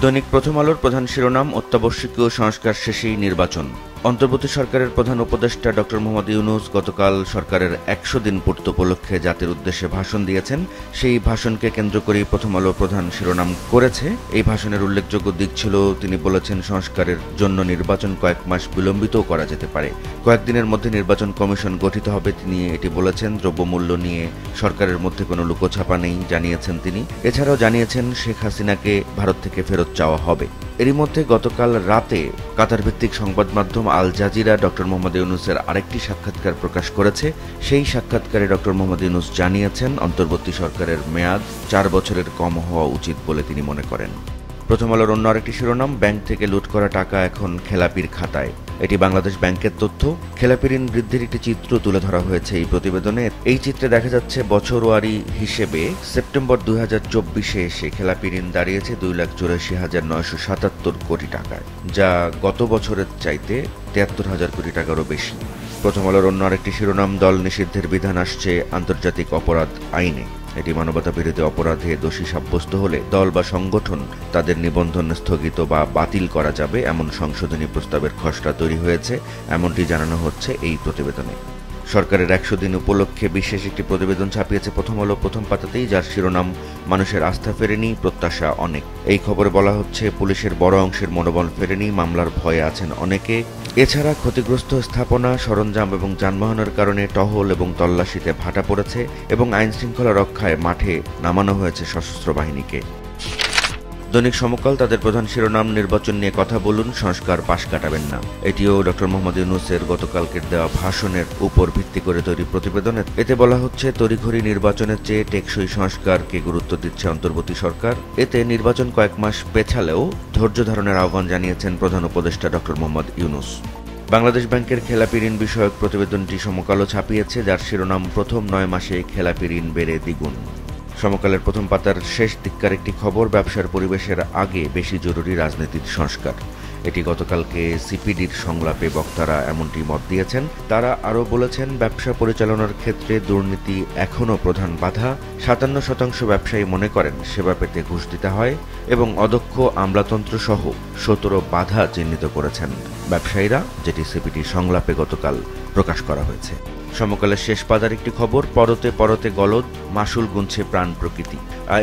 দৈনিক প্রথম আলোর প্রধান শিরোনাম, অত্যাবশ্যকীয় সংস্কার শেষেই নির্বাচন। অন্তর্বর্তী সরকারের প্রধান উপদেষ্টা ডক্টর মোহাম্মদ ইউনূস গতকাল সরকারের ১০০ দিন পূর্তি উপলক্ষে জাতির উদ্দেশ্যে ভাষণ দিয়েছেন। সেই ভাষণকে কেন্দ্র করেই প্রথম আলো প্রধান শিরোনাম করেছে। এই ভাষণের উল্লেখযোগ্য দিক ছিল, তিনি বলেছেন সংস্কারের জন্য নির্বাচন কয়েক মাস বিলম্বিতও করা যেতে পারে, কয়েকদিনের মধ্যে নির্বাচন কমিশন গঠিত হবে। তিনি এটি বলেছেন। দ্রব্যমূল্য নিয়ে সরকারের মধ্যে কোনো লুকোছাপা নেই জানিয়েছেন তিনি। এছাড়াও জানিয়েছেন শেখ হাসিনাকে ভারত থেকে ফেরত চাওয়া হবে। এরই মধ্যে গতকাল রাতে কাতার ভিত্তিক সংবাদ মাধ্যম আল জাজিরা ডক্টর মোহাম্মদ ইউনূসের আরেকটি সাক্ষাৎকার প্রকাশ করেছে। সেই সাক্ষাৎকারে ডক্টর মোহাম্মদ ইউনূস জানিয়েছেন অন্তর্বর্তী সরকারের মেয়াদ ৪ বছরের কম হওয়া উচিত বলে তিনি মনে করেন। প্রথম আলোর অন্য আরেকটি শিরোনাম, ব্যাংক থেকে লুট করা টাকা এখন খেলাপির খাতায়। এটি বাংলাদেশ ব্যাংকের তথ্য। খেলাপি ঋণ বৃদ্ধির একটি চিত্র তুলে ধরা হয়েছে এই প্রতিবেদনে। এই চিত্রে দেখা যাচ্ছে বছরওয়ারি হিসেবে সেপ্টেম্বর ২০২৪-এ এসে খেলাপি ঋণ দাঁড়িয়েছে ২,৮৪,৯৭৭ কোটি টাকায়, যা গত বছরের চাইতে ৭৩,০০০ কোটি টাকারও বেশি। প্রথম আলোর অন্য আরেকটি শিরোনাম, দল নিষিদ্ধের বিধান আসছে আন্তর্জাতিক অপরাধ আইনে। এটি মানবতা বিরোধী অপরাধে দোষী সাব্যস্ত হলে দল বা সংগঠন তাদের নিবন্ধন স্থগিত বা বাতিল করা যাবে, এমন সংশোধনী প্রস্তাবের খসড়া তৈরি হয়েছে, এমনটি জানানো হচ্ছে এই প্রতিবেদনে। সরকারের ১০০ দিন উপলক্ষে বিশেষ একটি প্রতিবেদন ছাপিয়েছে প্রথম আলো প্রথম পাতাতেই, যার শিরোনাম মানুষের আস্থা ফেরেনি, প্রত্যাশা অনেক। এই খবরে বলা হচ্ছে পুলিশের বড় অংশের মনোবল ফেরেনি, মামলার ভয়ে আছেন অনেকে। এছাড়া ক্ষতিগ্রস্ত স্থাপনা, সরঞ্জাম এবং যানবাহনের কারণে টহল এবং তল্লাশিতে ভাটা পড়েছে এবং আইন শৃঙ্খলা রক্ষায় মাঠে নামানো হয়েছে সশস্ত্র বাহিনীকে। দৈনিক সমকাল তাদের প্রধান শিরোনাম, নির্বাচন নিয়ে কথা বলুন, সংস্কার পাশ কাটাবেন না। এটিও ডক্টর মোহাম্মদ ইউনূসের গতকালকের দেওয়া ভাষণের উপর ভিত্তি করে তৈরি প্রতিবেদনে। এতে বলা হচ্ছে তড়িঘড়ি নির্বাচনের চেয়ে টেকসই সংস্কারকে গুরুত্ব দিচ্ছে অন্তর্বর্তী সরকার। এতে নির্বাচন কয়েক মাস পেছালেও ধৈর্য ধারণের আহ্বান জানিয়েছেন প্রধান উপদেষ্টা ডক্টর মোহাম্মদ ইউনূস। বাংলাদেশ ব্যাংকের খেলাপি ঋণ বিষয়ক প্রতিবেদনটি সমকালও ছাপিয়েছে, যার শিরোনাম প্রথম ৯ মাসে খেলাপি ঋণ বেড়ে দ্বিগুণ। সমকালের প্রথম পাতার শেষ দিককার একটি খবর, ব্যবসার পরিবেশের আগে বেশি জরুরি রাজনীতির সংস্কার। এটি গতকালকে সিপিডির সংলাপে বক্তারা এমনটি মত দিয়েছেন। তারা আরও বলেছেন, ব্যবসা পরিচালনার ক্ষেত্রে দুর্নীতি এখনও প্রধান বাধা। ৫৭% ব্যবসায়ী মনে করেন সেবা পেতে ঘুষ দিতে হয় এবং অদক্ষ আমলাতন্ত্র সহ ১৭ বাধা চিহ্নিত করেছেন ব্যবসায়ীরা, যেটি সিপিডি সংলাপে গতকাল প্রকাশ করা হয়েছে। সমকালের শেষ পাতার একটি খবর, পরতে পরতে গলদ, মাসুল গুনছে প্রাণ প্রকৃতি।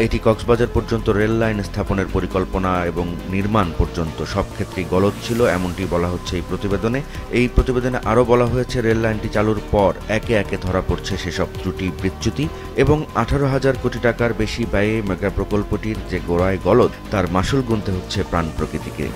এটি কক্সবাজার পর্যন্ত রেল লাইন স্থাপনের পরিকল্পনা এবং নির্মাণ পর্যন্ত সব ক্ষেত্রেই গলদ ছিল, এমনটি বলা হচ্ছে এই প্রতিবেদনে। এই প্রতিবেদনে আরও বলা হয়েছে, রেল লাইনটি চালুর পর একে একে ধরা পড়ছে সেসব ত্রুটি বিচ্যুতি এবং ১৮,০০০ কোটি টাকার বেশি ব্যয়ে মেগা প্রকল্পটির যে গোড়ায় গলদ, তার মাসুল গুনতে হচ্ছে প্রাণ প্রকৃতিকে।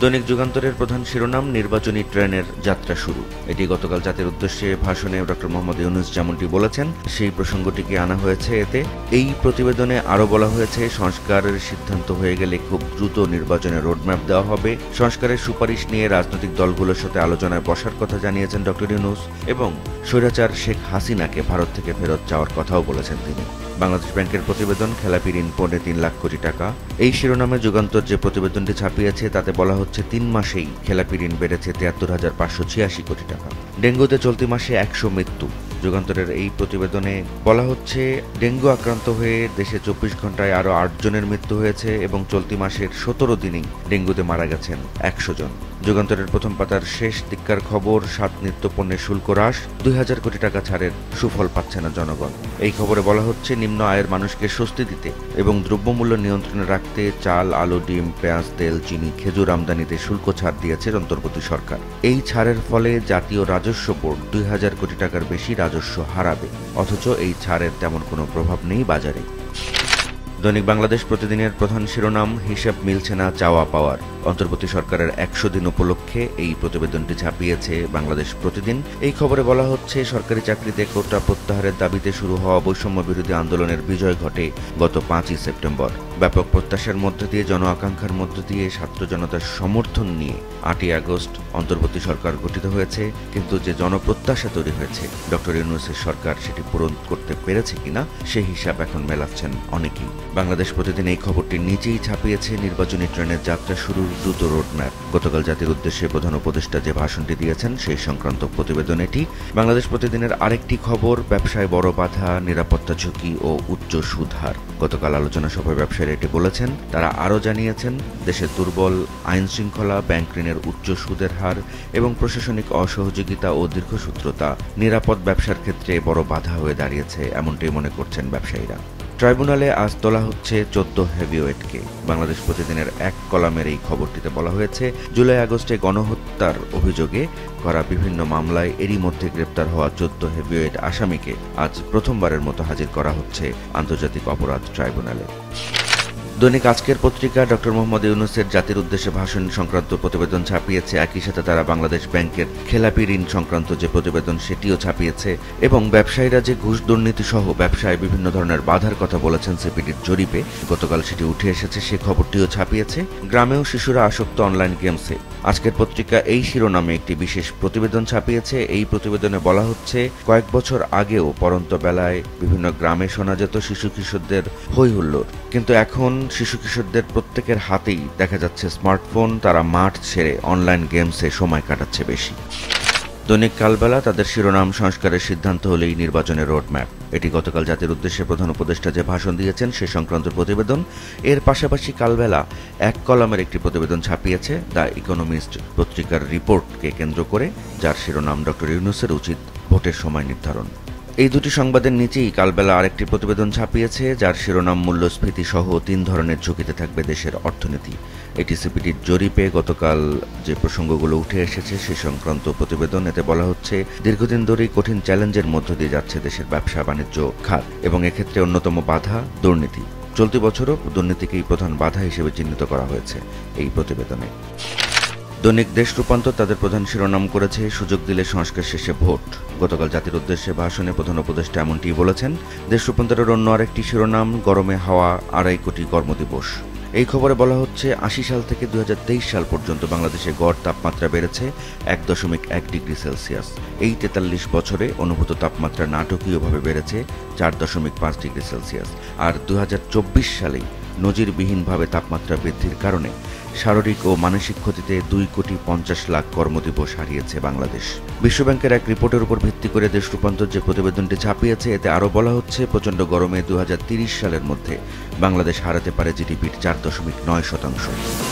দৈনিক যুগান্তরের প্রধান শিরোনাম, নির্বাচনী ট্রেনের যাত্রা শুরু। এটি গতকাল জাতির উদ্দেশ্যে ভাষণে ডক্টর মোহাম্মদ ইউনূস যেমনটি বলেছেন সেই প্রসঙ্গটিকে আনা হয়েছে এতে। এই প্রতিবেদনে আরও বলা হয়েছে, সংস্কারের সিদ্ধান্ত হয়ে গেলে খুব দ্রুত নির্বাচনের রোডম্যাপ দেওয়া হবে। সংস্কারের সুপারিশ নিয়ে রাজনৈতিক দলগুলোর সাথে আলোচনায় বসার কথা জানিয়েছেন ডক্টর ইউনূস এবং স্বৈরাচার শেখ হাসিনাকে ভারত থেকে ফেরত চাওয়ার কথাও বলেছেন তিনি। বাংলাদেশ ব্যাংকের প্রতিবেদন, খেলাপি ঋণ ৩.৫ লাখ কোটি টাকা। এই শিরোনামে যুগান্তর যে প্রতিবেদনটি ছাপিয়েছে তাতে বলা হচ্ছে ৩ মাসেই খেলাপি ঋণ বেড়েছে ৭৩,৫৮৬ কোটি টাকা। ডেঙ্গুতে চলতি মাসে ১০০ মৃত্যু। যুগান্তরের এই প্রতিবেদনে বলা হচ্ছে, ডেঙ্গু আক্রান্ত হয়ে দেশে ২৪ ঘন্টায় আরও ৮ জনের মৃত্যু হয়েছে এবং চলতি মাসের ১৭ দিনেই ডেঙ্গুতে মারা গেছেন ১০০ জন। যুগান্তরের প্রথম পাতার শেষ দিককার খবর, ৭ নিত্যপণ্যের শুল্ক হ্রাস, ২,০০০ কোটি টাকা ছাড়ের সুফল পাচ্ছে না জনগণ। এই খবরে বলা হচ্ছে, নিম্ন আয়ের মানুষকে স্বস্তি দিতে এবং দ্রব্যমূল্য নিয়ন্ত্রণে রাখতে চাল, আলু, ডিম, পেঁয়াজ, তেল, চিনি, খেজুর আমদানিতে শুল্ক ছাড় দিয়েছে অন্তর্বর্তী সরকার। এই ছাড়ের ফলে জাতীয় রাজস্ব বোর্ড ২,০০০ কোটি টাকার বেশি রাজস্ব হারাবে, অথচ এই ছাড়ের তেমন কোনো প্রভাব নেই বাজারে। দৈনিক বাংলাদেশ প্রতিদিনের প্রধান শিরোনাম, হিসাব মিলছে না চাওয়া পাওয়ার। অন্তর্বর্তী সরকারের ১০০ দিন উপলক্ষে এই প্রতিবেদনটি ছাপিয়েছে বাংলাদেশ প্রতিদিন। এই খবরে বলা হচ্ছে, সরকারি চাকরিতে কোটা প্রত্যাহারের দাবিতে শুরু হওয়া বৈষম্য বিরোধী আন্দোলনের বিজয় ঘটে গত ৫ই সেপ্টেম্বর। ব্যাপক প্রত্যাশার মধ্য দিয়ে, জন আকাঙ্ক্ষার মধ্য দিয়ে, ছাত্র জনতার সমর্থন নিয়ে ৮ই আগস্ট অন্তর্বর্তী সরকার গঠিত হয়েছে। কিন্তু যে জনপ্রত্যাশা তৈরি হয়েছে, ডক্টর ইউনূসের সরকার সেটি পূরণ করতে পেরেছে কিনা সেই হিসাব এখন মেলাচ্ছেন অনেকেই। বাংলাদেশ প্রতিদিন এই খবরটি নিচেই ছাপিয়েছে, নির্বাচনী ট্রেনের যাত্রা শুরুর দ্রুত রোডম্যাপ। গতকাল জাতির উদ্দেশ্যে প্রধান উপদেষ্টা যে ভাষণটি দিয়েছেন সেই সংক্রান্ত প্রতিবেদন এটি। বাংলাদেশ প্রতিদিনের আরেকটি খবর, ব্যবসায় বড় বাধা, নিরাপত্তা ঝুঁকি ও উচ্চ সুদ হার। গতকাল আলোচনা সভায় ব্যবসায়ীরা সেক্রেটারিয়েটে বলেছেন। তারা আরও জানিয়েছেন, দেশের দুর্বল আইন শৃঙ্খলা, ব্যাংক ঋণের উচ্চ সুদের হার এবং প্রশাসনিক অসহযোগিতা ও দীর্ঘসূত্রতা নিরাপদ ব্যবসার ক্ষেত্রে বড় বাধা হয়ে দাঁড়িয়েছে, এমনটাই মনে করছেন ব্যবসায়ীরা। ট্রাইব্যুনালে আজ তোলা হচ্ছে 14 হেভিওয়েটকে। বাংলাদেশ প্রতিদিনের এক কলামের এই খবরটিতে বলা হয়েছে, জুলাই আগস্টে গণহত্যার অভিযোগে করা বিভিন্ন মামলায় এরই মধ্যে গ্রেপ্তার হওয়া 14 হেভিওয়েট আসামিকে আজ প্রথমবারের মতো হাজির করা হচ্ছে আন্তর্জাতিক অপরাধ ট্রাইব্যুনালে। দৈনিক আজকের পত্রিকা ডক্টর মোহাম্মদ ইউনূসের জাতির উদ্দেশ্যে ভাষণ সংক্রান্ত প্রতিবেদন ছাপিয়েছে। একই সাথে তারা বাংলাদেশ ব্যাংকের খেলাপি ঋণ সংক্রান্ত যে প্রতিবেদন সেটিও ছাপিয়েছে এবং ব্যবসায়ীরা যে ঘুষ দুর্নীতি সহ ব্যবসায় বিভিন্ন ধরনের বাধার কথা বলেছেন সিপিডির জরিপে, গতকাল সেটি উঠে এসেছে, সে খবরটিও ছাপিয়েছে। গ্রামেও শিশুরা আসক্ত অনলাইন গেমসে, আজকের পত্রিকা এই শিরোনামে একটি বিশেষ প্রতিবেদন ছাপিয়েছে। এই প্রতিবেদনে বলা হচ্ছে, কয়েক বছর আগেও পড়ন্ত বেলায় বিভিন্ন গ্রামে শোনা যেত শিশু কিশোরদের হই হুল্লোড়, কিন্তু এখন শিশু কিশোরদের প্রত্যেকের হাতেই দেখা যাচ্ছে স্মার্টফোন। তারা মাঠ ছেড়ে অনলাইন গেমসে সময় কাটাচ্ছে বেশি। দৈনিক কালবেলা তাদের শিরোনাম, সংস্কারের সিদ্ধান্ত হলেই নির্বাচনের রোডম্যাপ। এটি গতকাল জাতির উদ্দেশ্যে প্রধান উপদেষ্টা যে ভাষণ দিয়েছেন সে সংক্রান্ত প্রতিবেদন। এর পাশাপাশি কালবেলা এক কলামের একটি প্রতিবেদন ছাপিয়েছে দ্য ইকোনমিস্ট পত্রিকার রিপোর্টকে কেন্দ্র করে, যার শিরোনাম ডক্টর ইউনূসের উচিত ভোটের সময় নির্ধারণ। এই দুটি সংবাদের নিচেই কালবেলা আরেকটি প্রতিবেদন ছাপিয়েছে, যার শিরোনাম মূল্যস্ফীতি সহ 3 ধরনের ঝুঁকিতে থাকবে দেশের অর্থনীতি। এটি সিপিডির জরিপে গতকাল যে প্রসঙ্গগুলো উঠে এসেছে সে সংক্রান্ত প্রতিবেদন। এতে বলা হচ্ছে, দীর্ঘদিন ধরেই কঠিন চ্যালেঞ্জের মধ্য দিয়ে যাচ্ছে দেশের ব্যবসা বাণিজ্য খাত এবং এক্ষেত্রে অন্যতম বাধা দুর্নীতি। চলতি বছরও দুর্নীতিকেই প্রধান বাধা হিসেবে চিহ্নিত করা হয়েছে এই প্রতিবেদনে। দৈনিক দেশ রূপান্তর তাদের প্রধান শিরোনাম করেছে, সুযোগ দিলে সংস্কার শেষে ভোট। গতকাল জাতির উদ্দেশ্যে ভাষণে প্রধান উপদেষ্টা এমনটি বলেছেন। দেশ রূপান্তরের অন্য আরেকটি শিরোনাম, গরমে হাওয়া 2.5 কোটি কর্মদিবস। এই খবরে বলা হচ্ছে, 80 সাল থেকে 2023 সাল পর্যন্ত বাংলাদেশে গড় তাপমাত্রা বেড়েছে 1.1 ডিগ্রি সেলসিয়াস। এই 43 বছরে অনুভূত তাপমাত্রা নাটকীয়ভাবে বেড়েছে 4.5 ডিগ্রি সেলসিয়াস। আর 2024 সালেই নজিরবিহীনভাবে তাপমাত্রা বৃদ্ধির কারণে শারীরিক ও মানসিক ক্ষতিতে 2.50 কোটি কর্মদিবস হারিয়েছে বাংলাদেশ। বিশ্বব্যাংকের এক রিপোর্টের উপর ভিত্তি করে দেশ রূপান্তর যে প্রতিবেদনটি ছাপিয়েছে, এতে আরও বলা হচ্ছে, প্রচণ্ড গরমে 2030 সালের মধ্যে বাংলাদেশ হারাতে পারে জিডিপির 4.9%।